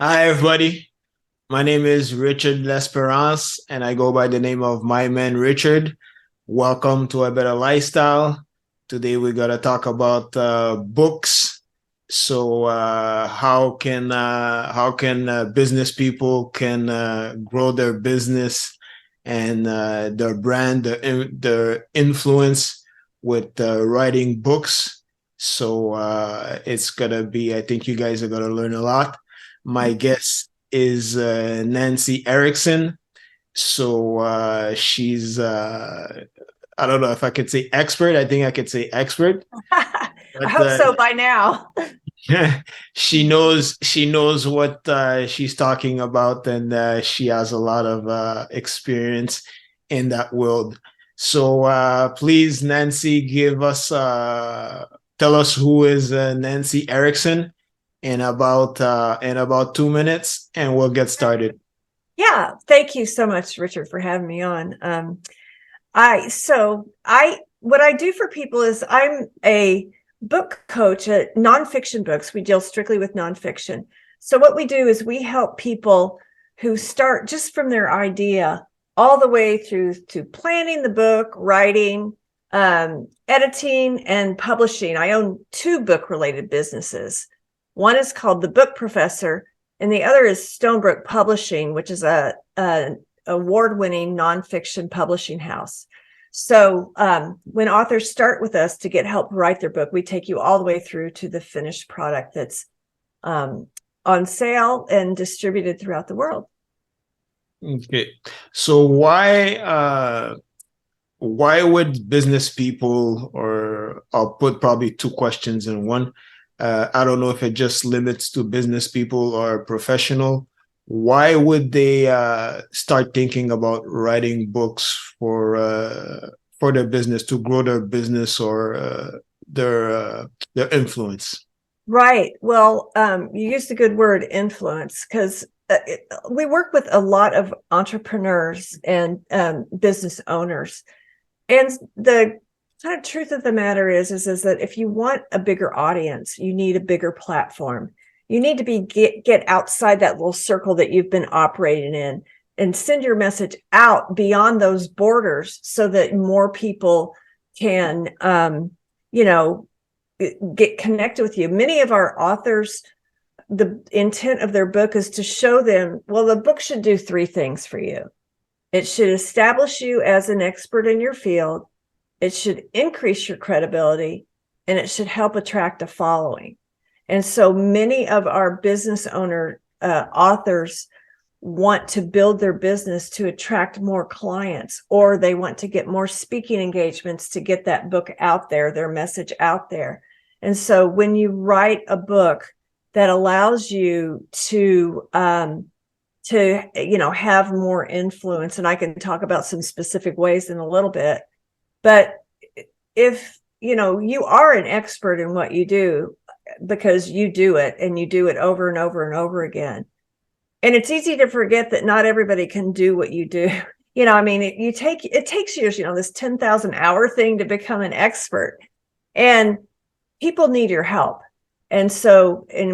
Hi, everybody. My name is Richard L'Esperance, and I go by the name of My Man Richard. Welcome to A Better Lifestyle. Today we're gonna talk about books. How can business people can grow their business and their brand, their influence with writing books. It's gonna be. I think you guys are gonna learn a lot. My guest is Nancy Erickson. She's I don't know if I could say expert. I think I could say expert, I but hope so by now. she knows what she's talking about, and she has a lot of experience in that world. Please, Nancy, tell us who is Nancy Erickson in about 2 minutes, and we'll get started. Yeah, thank you so much, Richard, for having me on. I what I do for people is I'm a book coach at nonfiction books. We deal strictly with nonfiction. So what we do is we help people who start just from their idea all the way through to planning the book, writing, editing, and publishing. I own two book-related businesses. One is called The Book Professor, and the other is Stonebrook Publishing, which is a award-winning nonfiction publishing house. So when authors start with us to get help write their book, we take you all the way through to the finished product that's on sale and distributed throughout the world. Okay. So why would business people, or I'll put probably two questions in one. I don't know if it just limits to business people or professional. Why would they start thinking about writing books for their business, to grow their business, or their influence? Right. Well, you used a good word, influence, because we work with a lot of entrepreneurs and business owners. And the kind of truth of the matter is that if you want a bigger audience, you need a bigger platform. You need to get outside that little circle that you've been operating in and send your message out beyond those borders so that more people can, you know, get connected with you. Many of our authors, the intent of their book is to show them, well, the book should do three things for you. It should establish you as an expert in your field. It should increase your credibility, and it should help attract a following. And so many of our business owner authors want to build their business to attract more clients, or they want to get more speaking engagements to get that book out there, their message out there. And so when you write a book that allows you to have more influence, and I can talk about some specific ways in a little bit, but if you are an expert in what you do because you do it and you do it over and over and over again, and it's easy to forget that not everybody can do what you do. It takes years, this 10,000 hour thing to become an expert, and people need your help. And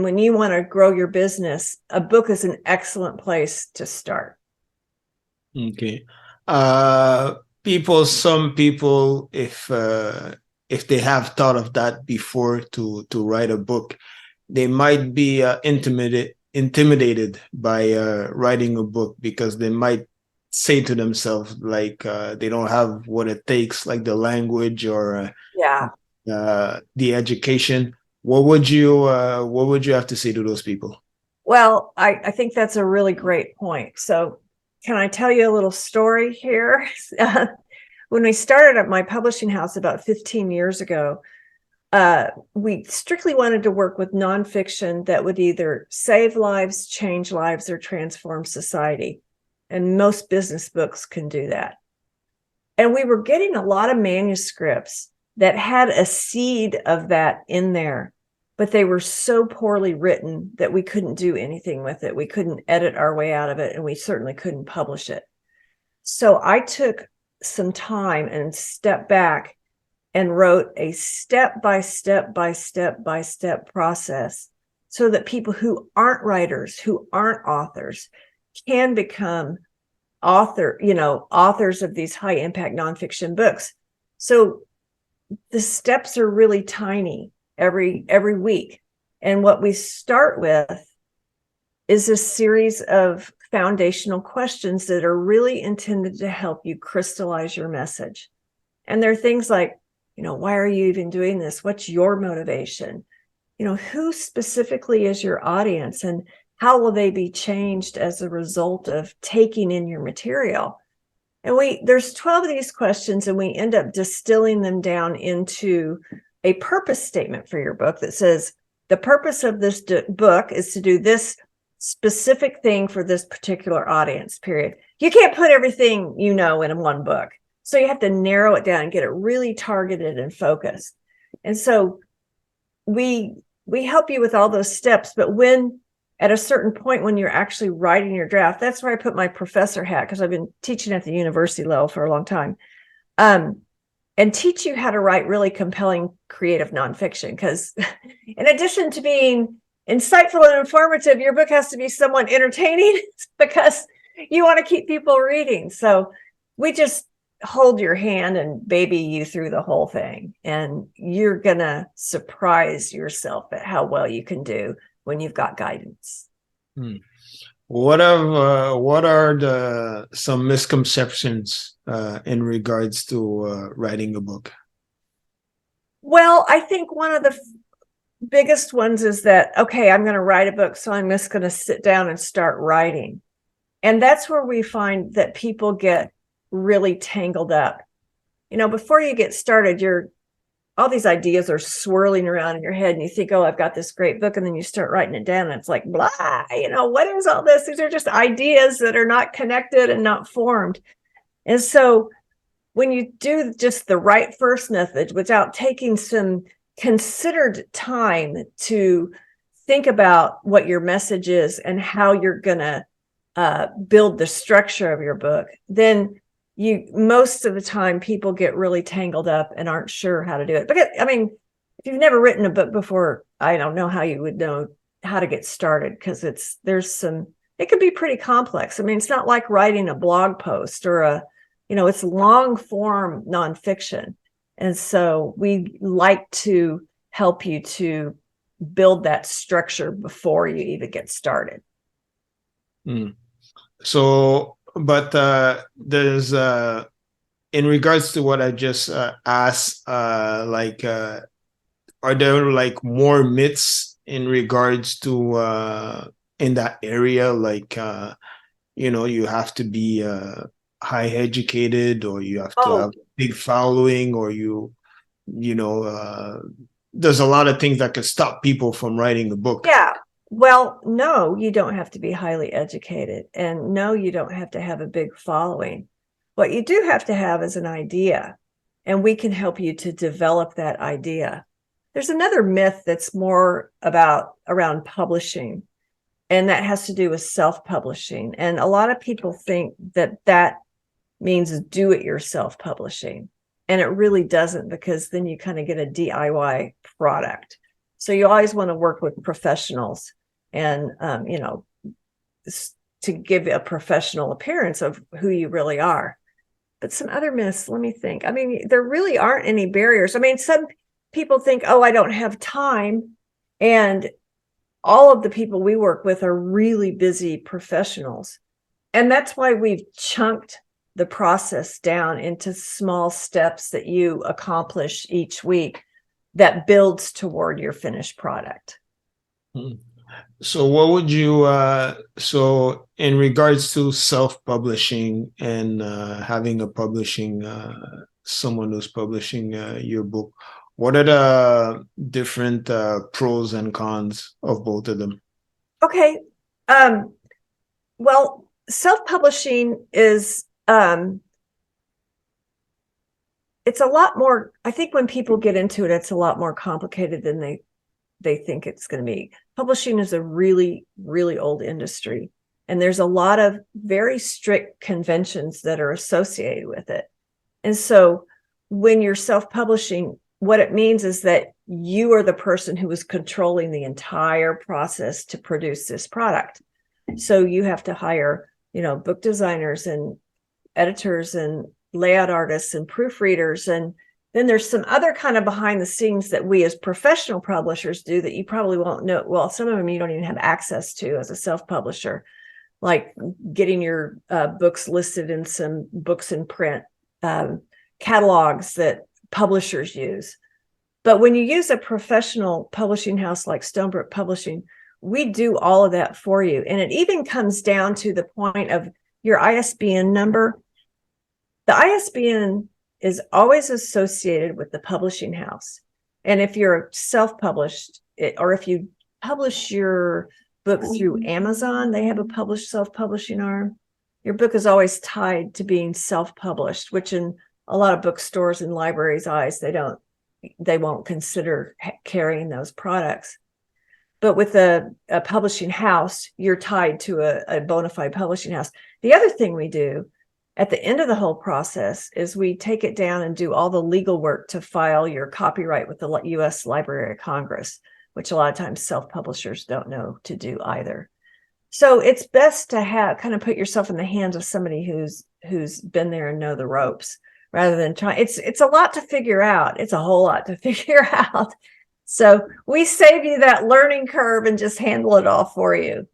when you want to grow your business, a book is an excellent place to start. Okay. Some people, if they have thought of that before to write a book, they might be intimidated by writing a book, because they might say to themselves, like, they don't have what it takes, like the language or Yeah. the education. What would you have to say to those people? Well, I think that's a really great point. So can I tell you a little story here? When we started at my publishing house about 15 years ago, we strictly wanted to work with nonfiction that would either save lives, change lives, or transform society. And most business books can do that. And we were getting a lot of manuscripts that had a seed of that in there, but they were so poorly written that we couldn't do anything with it. We couldn't edit our way out of it, and we certainly couldn't publish it. So I took some time and stepped back and wrote a step by step by step by step process so that people who aren't writers, who aren't authors, can become authors of these high impact nonfiction books. So the steps are really tiny every week. And what we start with is a series of foundational questions that are really intended to help you crystallize your message. And they're things like, why are you even doing this? What's your motivation? Who specifically is your audience, and how will they be changed as a result of taking in your material? And there's 12 of these questions, and we end up distilling them down into a purpose statement for your book that says, the purpose of this book is to do this specific thing for this particular audience, period. You can't put everything in one book. So you have to narrow it down and get it really targeted and focused. And so we help you with all those steps, but at a certain point when you're actually writing your draft, that's where I put my professor hat, because I've been teaching at the university level for a long time, and teach you how to write really compelling, creative nonfiction. Because in addition to being insightful and informative, your book has to be somewhat entertaining because you want to keep people reading. So we just hold your hand and baby you through the whole thing, and you're gonna surprise yourself at how well you can do when you've got guidance. What are some misconceptions in regards to writing a book? Well, I think one of the biggest ones is that, okay, I'm going to write a book, so I'm just going to sit down and start writing. And that's where we find that people get really tangled up. Before you get started, all these ideas are swirling around in your head, and you think, oh, I've got this great book. And then you start writing it down, and it's like, blah, what is all this? These are just ideas that are not connected and not formed. And so when you do just the right first method without taking some considered time to think about what your message is and how you're going to build the structure of your book, then most of the time people get really tangled up and aren't sure how to do it. But if you've never written a book before, I don't know how you would know how to get started, because it could be pretty complex. It's not like writing a blog post or it's long form nonfiction. And so we like to help you to build that structure before you even get started. So, but there's in regards to what I just asked, are there more myths in regards to in that area? You have to be high educated, or you have to have a big following, or there's a lot of things that could stop people from writing a book. Yeah. Well, no, you don't have to be highly educated, and no, you don't have to have a big following. What you do have to have is an idea, and we can help you to develop that idea. There's another myth that's more around publishing, and that has to do with self-publishing. And a lot of people think that means do-it-yourself publishing, and it really doesn't, because then you kind of get a DIY product. So you always want to work with professionals and, to give a professional appearance of who you really are. But some other myths, let me think. There really aren't any barriers. Some people think, oh, I don't have time. And all of the people we work with are really busy professionals. And that's why we've chunked the process down into small steps that you accomplish each week that builds toward your finished product. So what would you, so in regards to self-publishing and having someone who's publishing your book, what are the different pros and cons of both of them? Okay. Well, self-publishing is, it's a lot more, I think when people get into it, it's a lot more complicated than they think it's going to be. Publishing is a really, really old industry, and there's a lot of very strict conventions that are associated with it. And so when you're self-publishing, what it means is that you are the person who is controlling the entire process to produce this product. So you have to hire, book designers and editors and layout artists and proofreaders. And then there's some other kind of behind the scenes that we as professional publishers do that you probably won't know. Well, some of them you don't even have access to as a self-publisher, like getting your books listed in some books in print catalogs that publishers use. But when you use a professional publishing house like Stonebrook Publishing, we do all of that for you. And it even comes down to the point of your ISBN number. The ISBN is always associated with the publishing house. And if you're self-published, or if you publish your book through Amazon, they have a published self-publishing arm. Your book is always tied to being self-published, which in a lot of bookstores and libraries' eyes, they won't consider carrying those products. But with a publishing house, you're tied to a bona fide publishing house. The other thing we do at the end of the whole process is we take it down and do all the legal work to file your copyright with the U.S. Library of Congress, which a lot of times self-publishers don't know to do either. So it's best to kind of put yourself in the hands of somebody who's been there and know the ropes, rather than trying. It's a lot to figure out. It's a whole lot to figure out. So we save you that learning curve and just handle it all for you.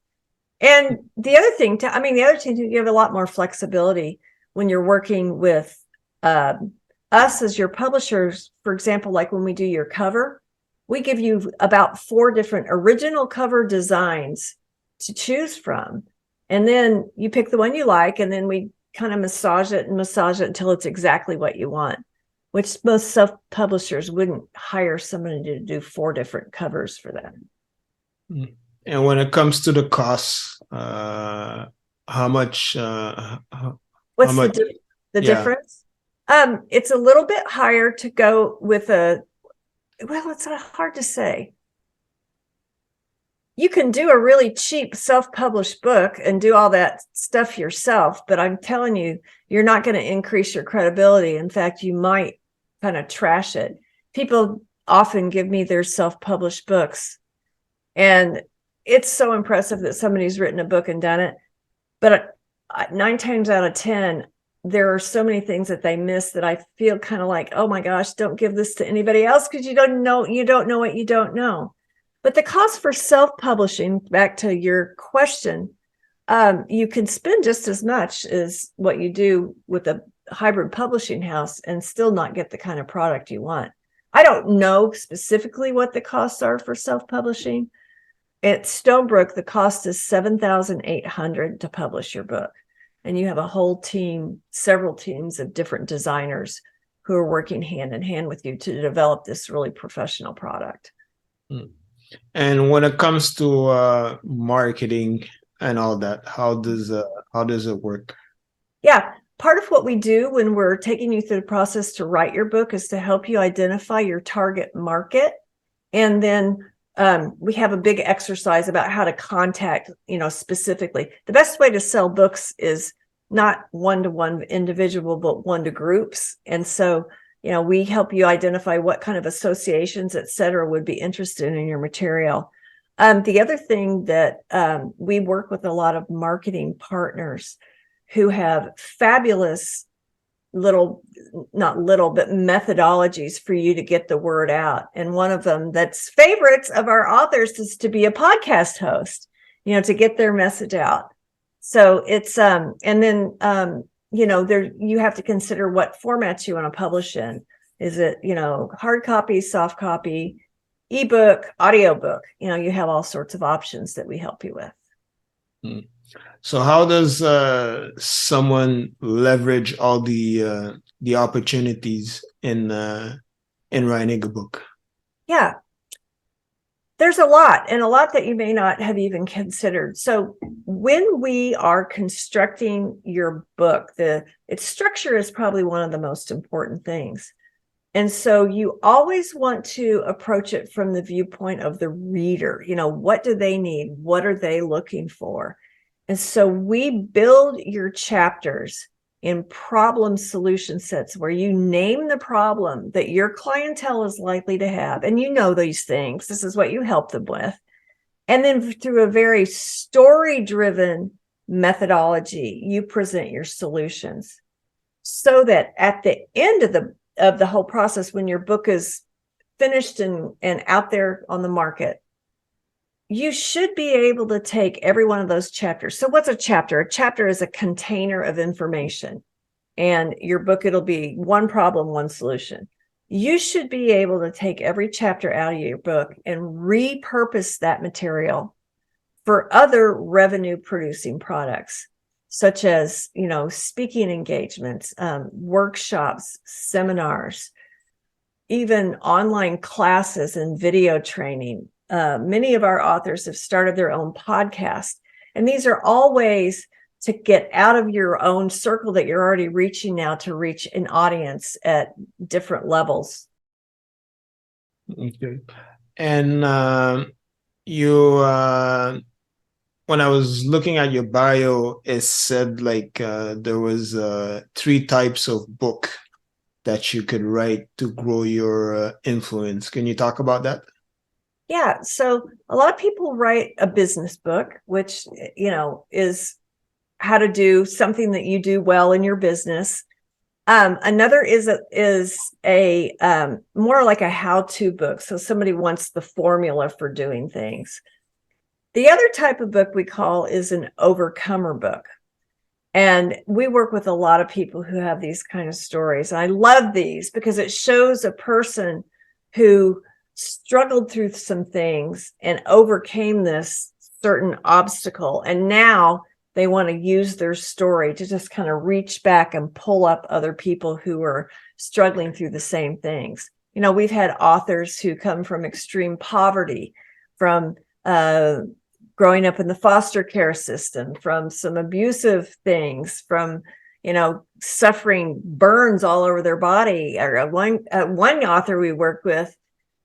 And the other thing, you have a lot more flexibility when you're working with us as your publishers. For example, like when we do your cover, we give you about 4 different original cover designs to choose from. And then you pick the one you like, and then we kind of massage it until it's exactly what you want, which most self-publishers wouldn't hire somebody to do 4 different covers for them. And when it comes to the costs, how much? What's the difference? It's a little bit higher to go with it's hard to say. You can do a really cheap self-published book and do all that stuff yourself, but I'm telling you, you're not going to increase your credibility. In fact, you might kind of trash it. People often give me their self-published books, and it's so impressive that somebody's written a book and done it. But 9 times out of 10, there are so many things that they miss that I feel kind of like, oh my gosh, don't give this to anybody else, because you don't know what you don't know. But the cost for self-publishing, back to your question, you can spend just as much as what you do with a hybrid publishing house and still not get the kind of product you want. I don't know specifically what the costs are for self-publishing. At Stonebrook, the cost is $7,800 to publish your book. And you have a whole team, several teams of different designers who are working hand in hand with you to develop this really professional product. And when it comes to marketing and all that, how does it work? Yeah, part of what we do when we're taking you through the process to write your book is to help you identify your target market. And then we have a big exercise about how to contact, specifically. The best way to sell books is not one-to-one individual, but one to groups. And so, we help you identify what kind of associations, et cetera, would be interested in your material. The other thing that we work with a lot of marketing partners who have fabulous methodologies for you to get the word out. And one of them that's favorites of our authors is to be a podcast host, to get their message out. So it's, and then, you have to consider what formats you want to publish in. Is it, hard copy, soft copy, ebook, audiobook? You have all sorts of options that we help you with. So how does someone leverage all the opportunities in writing a book? Yeah, there's a lot that you may not have even considered. So when we are constructing your book, its structure is probably one of the most important things. And so you always want to approach it from the viewpoint of the reader. What do they need? What are they looking for? And so we build your chapters in problem solution sets where you name the problem that your clientele is likely to have. And you know these things. This is what you help them with. And then through a very story-driven methodology, you present your solutions so that at the end of the whole process, when your book is finished and out there on the market, you should be able to take every one of those chapters. So what's a chapter? A chapter is a container of information. And your book, it'll be one problem, one solution. You should be able to take every chapter out of your book and repurpose that material for other revenue producing products, such as, speaking engagements, workshops, seminars, even online classes and video training. Many of our authors have started their own podcast, and these are all ways to get out of your own circle that you're already reaching now to reach an audience at different levels. Okay. And you, when I was looking at your bio, it said there was 3 types of book that you could write to grow your influence. Can you talk about that? Yeah. So a lot of people write a business book, which, is how to do something that you do well in your business. Another is a more like a how-to book. So somebody wants the formula for doing things. The other type of book we call is an overcomer book. And we work with a lot of people who have these kind of stories. And I love these because it shows a person who struggled through some things and overcame this certain obstacle. And now they want to use their story to just kind of reach back and pull up other people who are struggling through the same things. We've had authors who come from extreme poverty, from growing up in the foster care system, from some abusive things, from, suffering burns all over their body. Or one author we worked with,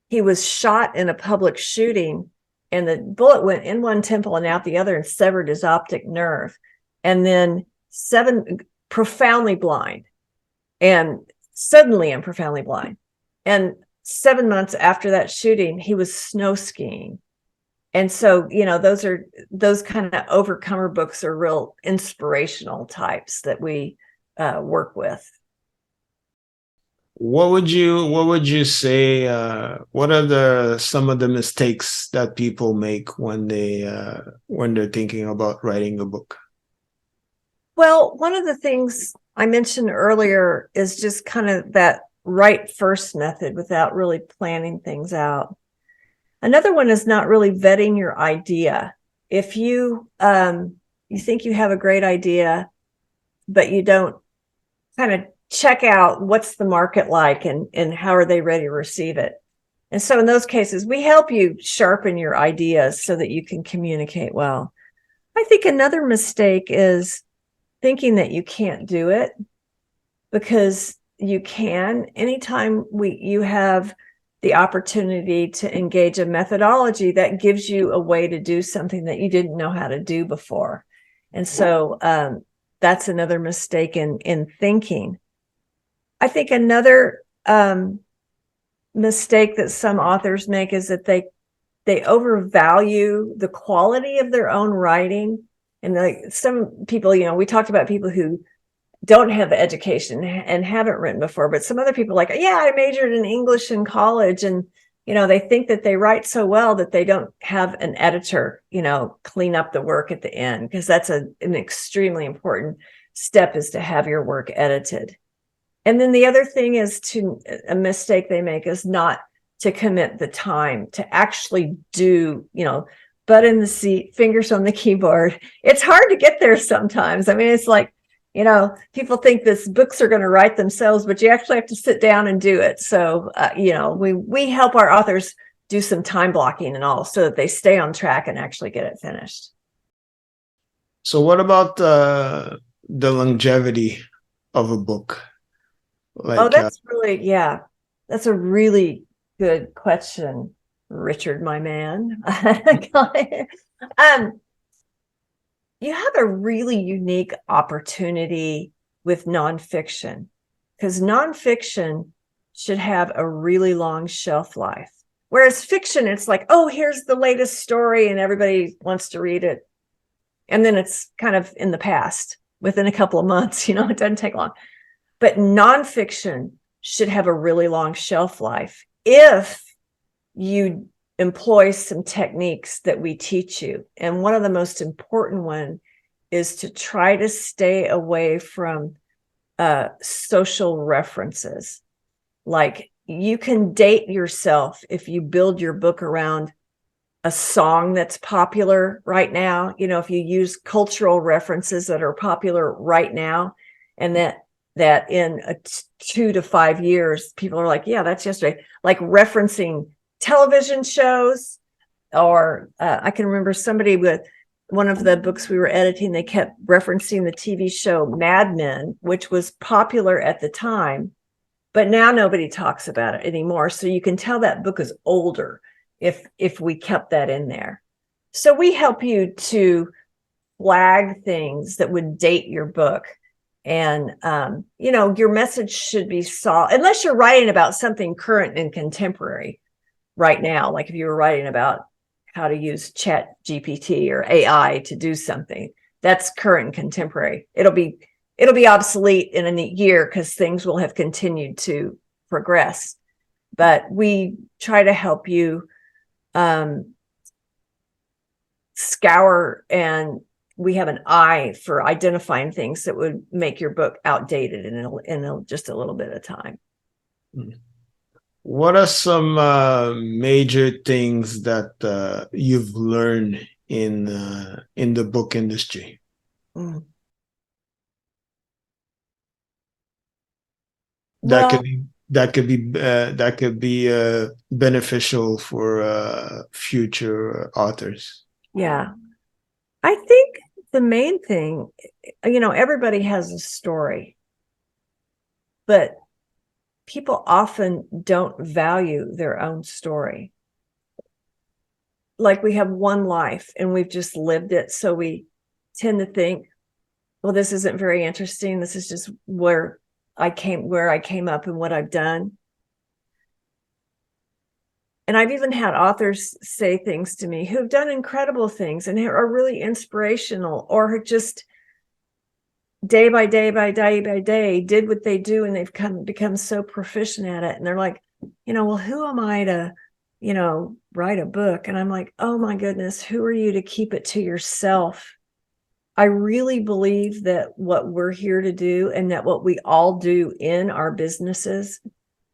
he was shot in a public shooting, and the bullet went in one temple and out the other and severed his optic nerve. And then profoundly blind, and suddenly and profoundly blind. And 7 months after that shooting, he was snow skiing. And so, those kind of overcomer books are real inspirational types that we work with. What would you say? What are some of the mistakes that people make when they're thinking about writing a book? Well, one of the things I mentioned earlier is just kind of that write first method without really planning things out. Another one is not really vetting your idea. If you think you have a great idea, but you don't kind of check out what's the market like and how are they ready to receive it. And so in those cases, we help you sharpen your ideas so that you can communicate well. I think another mistake is thinking that you can't do it, because you can. Anytime you have the opportunity to engage a methodology that gives you a way to do something that you didn't know how to do before. And so that's another mistake in thinking. I think another mistake that some authors make is that they overvalue the quality of their own writing. And some people, we talked about people who don't have the education and haven't written before, but some other people I majored in English in college, and they think that they write so well that they don't have an editor clean up the work at the end, because that's an extremely important step, is to have your work edited. And then the other thing is a mistake they make is not to commit the time to actually do, butt in the seat, fingers on the keyboard. It's hard to get there sometimes. I mean, it's like, people think this books are going to write themselves, but you actually have to sit down and do it. So, we help our authors do some time blocking and all, so that they stay on track and actually get it finished. So what about the longevity of a book? That's that's a really good question, Richard, my man. You have a really unique opportunity with nonfiction, because nonfiction should have a really long shelf life. Whereas fiction, it's like, oh, here's the latest story and everybody wants to read it. And then it's kind of in the past within a couple of months, it doesn't take long. But nonfiction should have a really long shelf life if you employ some techniques that we teach you. And one of the most important one is to try to stay away from social references. Like, you can date yourself if you build your book around a song that's popular right now. If you use cultural references that are popular right now, and that in 2 to 5 years, people are like, yeah, that's yesterday. Like referencing television shows, or I can remember somebody with one of the books we were editing, they kept referencing the TV show Mad Men, which was popular at the time, but now nobody talks about it anymore. So you can tell that book is older if we kept that in there. So we help you to flag things that would date your book. And, your message should be solid, unless you're writing about something current and contemporary right now. Like if you were writing about how to use Chat GPT or AI to do something, that's current and contemporary. It'll be obsolete in a year because things will have continued to progress. But we try to help you scour, and we have an eye for identifying things that would make your book outdated in just a little bit of time. What are some major things that you've learned in the book industry? That could be beneficial for future authors. Yeah, I think the main thing, everybody has a story, but people often don't value their own story. Like, we have one life and we've just lived it, so we tend to think, well, this isn't very interesting. This is just where I came up and what I've done. And I've even had authors say things to me who've done incredible things and are really inspirational, or just day by day did what they do, and they've become so proficient at it. And they're like, well, who am I to, write a book? And I'm like, oh my goodness, who are you to keep it to yourself? I really believe that what we're here to do, and that what we all do in our businesses,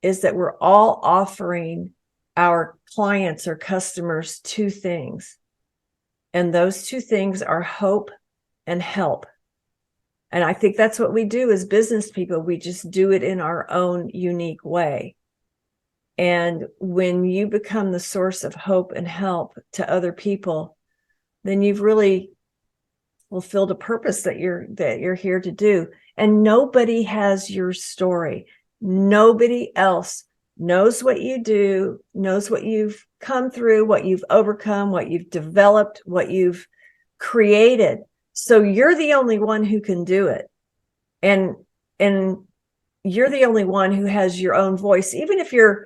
is that we're all offering our clients or customers two things. And those two things are hope and help. And I think that's what we do as business people. We just do it in our own unique way. And when you become the source of hope and help to other people, then you've really fulfilled a purpose that you're here to do. And nobody has your story. Nobody else knows what you do, knows what you've come through, what you've overcome, what you've developed, what you've created. So you're the only one who can do it. And you're the only one who has your own voice. Even if you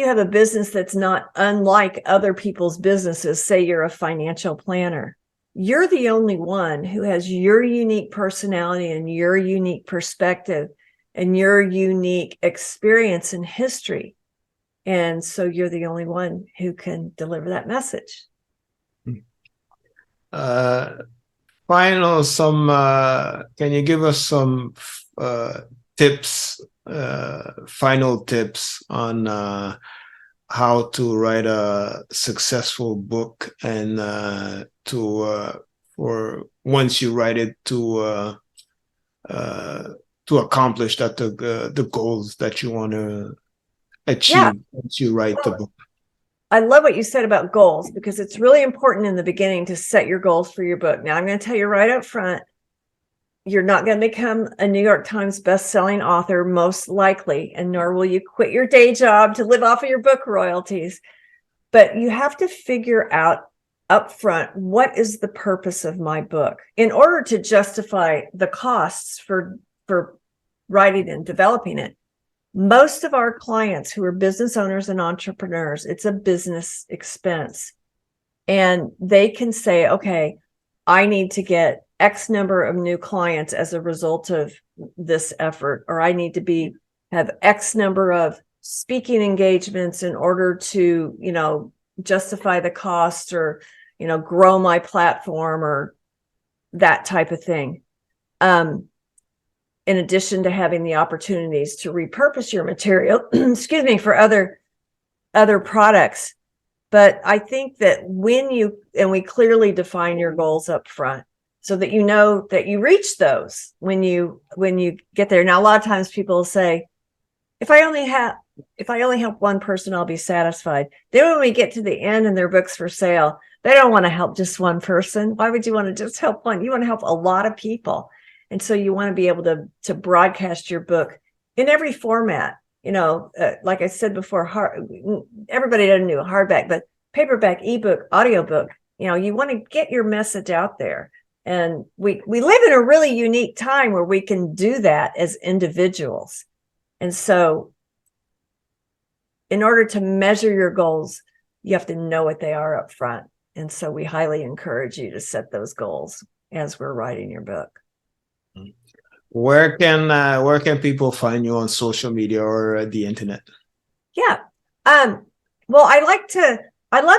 have a business that's not unlike other people's businesses, say you're a financial planner, you're the only one who has your unique personality and your unique perspective and your unique experience and history. And so you're the only one who can deliver that message. Can you give us some tips, final tips on how to write a successful book, and for once you write it to accomplish the goals that you want to achieve once you write the book? I love what you said about goals, because it's really important in the beginning to set your goals for your book. Now, I'm going to tell you right up front, you're not going to become a New York Times best-selling author, most likely, and nor will you quit your day job to live off of your book royalties. But you have to figure out up front, what is the purpose of my book, in order to justify the costs for for writing and developing it. Most of our clients who are business owners and entrepreneurs, it's a business expense. And they can say, okay, I need to get X number of new clients as a result of this effort, or I need to have X number of speaking engagements in order to, justify the cost, or, grow my platform, or that type of thing. In addition to having the opportunities to repurpose your material, excuse me, for other products. But I think that we clearly define your goals up front so that you know that you reach those when you get there. Now, a lot of times people will say, if I only help one person, I'll be satisfied. Then when we get to the end and their book's for sale, they don't want to help just one person. Why would you want to just help one? You want to help a lot of people. And so you want to be able to broadcast your book in every format. Like I said before, everybody doesn't do a hardback, but paperback, ebook, audiobook, you want to get your message out there. And we live in a really unique time where we can do that as individuals. And so in order to measure your goals, you have to know what they are up front. And so we highly encourage you to set those goals as we're writing your book. Where can people find you on social media or the internet? Yeah. Well, I love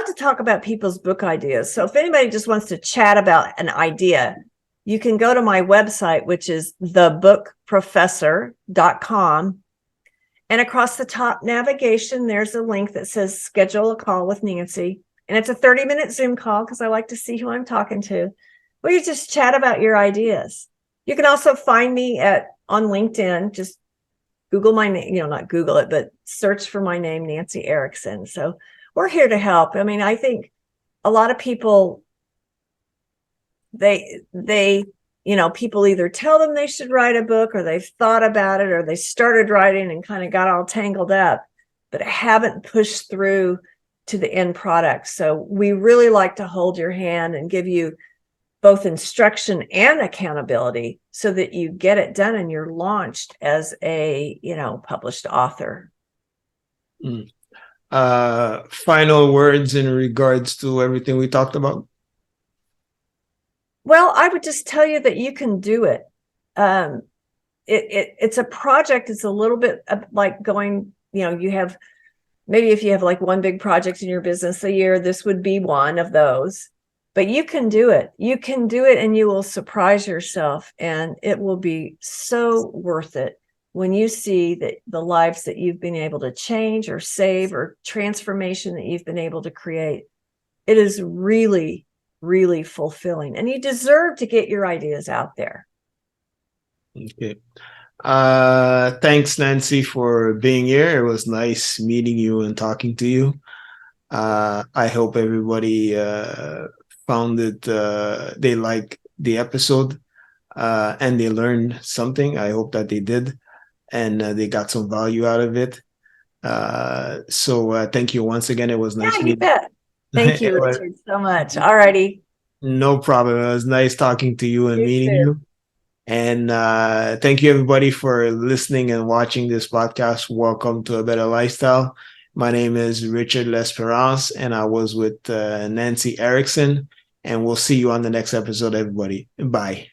to talk about people's book ideas. So if anybody just wants to chat about an idea, you can go to my website, which is thebookprofessor.com. And across the top navigation, there's a link that says schedule a call with Nancy. And it's a 30-minute Zoom call because I like to see who I'm talking to. Where you just chat about your ideas. You can also find me on LinkedIn. Just Google my name, not Google it, but search for my name, Nancy Erickson. So we're here to help. I mean, I think a lot of people, people either tell them they should write a book, or they've thought about it, or they started writing and kind of got all tangled up, but haven't pushed through to the end product. So we really like to hold your hand and give you both instruction and accountability so that you get it done and you're launched as a, published author. Final words in regards to everything we talked about? Well, I would just tell you that you can do it. It's a project. It's a little bit like going, you have, maybe if you have like one big project in your business a year, this would be one of those. But you can do it. You can do it, and you will surprise yourself, and it will be so worth it when you see that the lives that you've been able to change or save, or transformation that you've been able to create. It is really, really fulfilling, and you deserve to get your ideas out there. Okay. Thanks, Nancy, for being here. It was nice meeting you and talking to you. I hope everybody found it, they liked the episode, and they learned something. I hope that they did, and they got some value out of it. So thank you once again. It was nice. Yeah, you bet. Thank you, Richard, so much. All righty. No problem. It was nice talking to you and meeting you. And thank you, everybody, for listening and watching this podcast. Welcome to A Better Lifestyle. My name is Richard L'Esperance, and I was with Nancy Erickson. And we'll see you on the next episode, everybody. Bye.